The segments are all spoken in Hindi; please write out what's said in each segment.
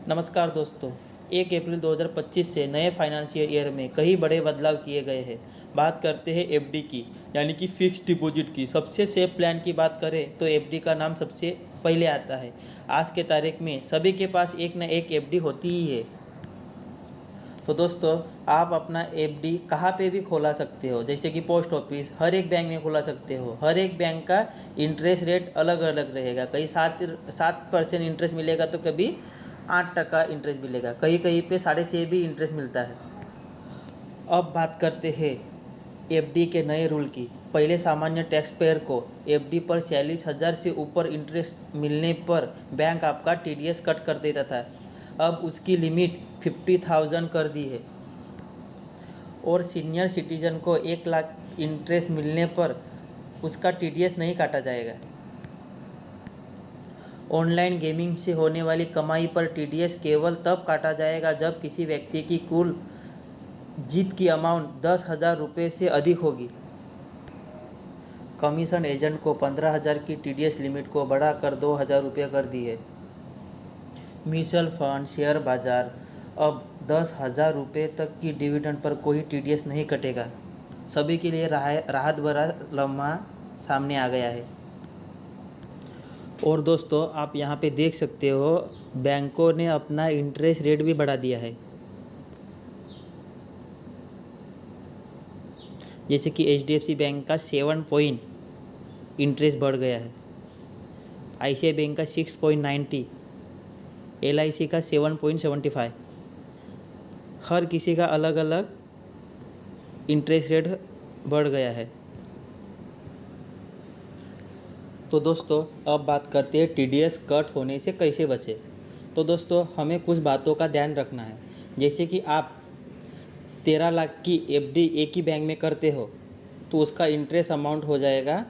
नमस्कार दोस्तों। 1 अप्रैल 2025 से नए फाइनेंशियल ईयर में कई बड़े बदलाव किए गए हैं। बात करते हैं एफडी की, यानी कि फिक्स्ड डिपॉजिट की। सबसे सेफ प्लान की बात करें तो एफडी का नाम सबसे पहले आता है। आज के तारीख में सभी के पास एक न एक एफडी होती ही है। तो दोस्तों, आप अपना एफडी कहाँ पे भी खोला सकते हो, जैसे कि पोस्ट ऑफिस, हर एक बैंक में खोला सकते हो। हर एक बैंक का इंटरेस्ट रेट अलग अलग रहेगा। कहीं 7% इंटरेस्ट मिलेगा तो कभी 8% इंटरेस्ट मिलेगा, कहीं कहीं पे 6.5 भी इंटरेस्ट मिलता है। अब बात करते हैं एफडी के नए रूल की। पहले सामान्य टैक्स पेयर को एफडी पर 46,000 से ऊपर इंटरेस्ट मिलने पर बैंक आपका टीडीएस कट कर देता था। अब उसकी लिमिट 50,000 कर दी है। और सीनियर सिटीजन को 1 लाख इंटरेस्ट मिलने पर उसका टीडीएस नहीं काटा जाएगा। ऑनलाइन गेमिंग से होने वाली कमाई पर टीडीएस केवल तब काटा जाएगा जब किसी व्यक्ति की कुल जीत की अमाउंट 10,000 रुपये से अधिक होगी। कमीशन एजेंट को 15,000 की टीडीएस लिमिट को बढ़ाकर 2,000 रुपये कर दी है। म्यूचुअल फंड, शेयर बाजार, अब 10,000 रुपये तक की डिविडेंड पर कोई टीडीएस नहीं कटेगा। सभी के लिए राहत भरा लम्हा सामने आ गया है। और दोस्तों, आप यहाँ पे देख सकते हो, बैंकों ने अपना इंटरेस्ट रेट भी बढ़ा दिया है। जैसे कि एचडीएफसी बैंक का 7 पॉइंट इंटरेस्ट बढ़ गया है, आईसीआई बैंक का 6.90, एलआईसी का 7.75। हर किसी का अलग अलग इंटरेस्ट रेट बढ़ गया है। तो दोस्तों, अब बात करते हैं टीडीएस कट होने से कैसे बचे। तो दोस्तों, हमें कुछ बातों का ध्यान रखना है। जैसे कि आप 13 लाख की एफडी एक ही बैंक में करते हो तो उसका इंटरेस्ट अमाउंट हो जाएगा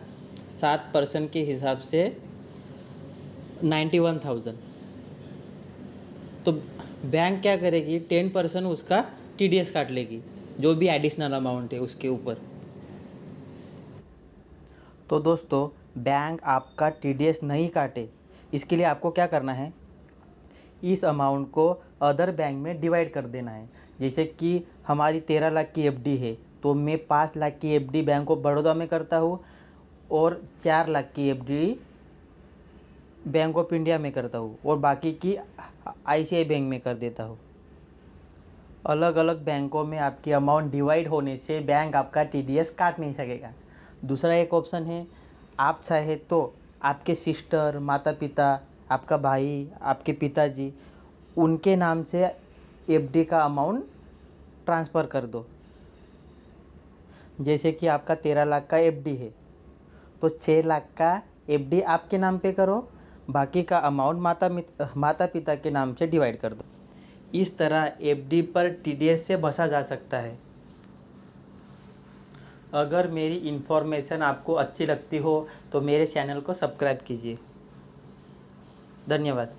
7% के हिसाब से 91,000। तो बैंक क्या करेगी, 10% उसका टीडीएस काट लेगी, जो भी एडिशनल अमाउंट है उसके ऊपर। तो दोस्तों, बैंक आपका टीडीएस नहीं काटे, इसके लिए आपको क्या करना है, इस अमाउंट को अदर बैंक में डिवाइड कर देना है। जैसे कि हमारी 13 लाख की एफडी है तो मैं 5 लाख की एफडी बैंक ऑफ बड़ौदा में करता हूँ और 4 लाख की एफडी बैंक ऑफ इंडिया में करता हूँ और बाकी की आईसीआई बैंक में कर देता हूँ। अलग अलग बैंकों में आपकी अमाउंट डिवाइड होने से बैंक आपका टीडीएस काट नहीं सकेगा। दूसरा एक ऑप्शन है, आप चाहे तो आपके सिस्टर, माता पिता, आपका भाई, आपके पिताजी, उनके नाम से एफडी का अमाउंट ट्रांसफ़र कर दो। जैसे कि आपका 13 लाख का एफडी है तो 6 लाख का एफडी आपके नाम पे करो, बाकी का अमाउंट माता पिता के नाम से डिवाइड कर दो। इस तरह एफडी पर टीडीएस से बचा जा सकता है। अगर मेरी इन्फॉर्मेशन आपको अच्छी लगती हो तो मेरे चैनल को सब्सक्राइब कीजिए। धन्यवाद।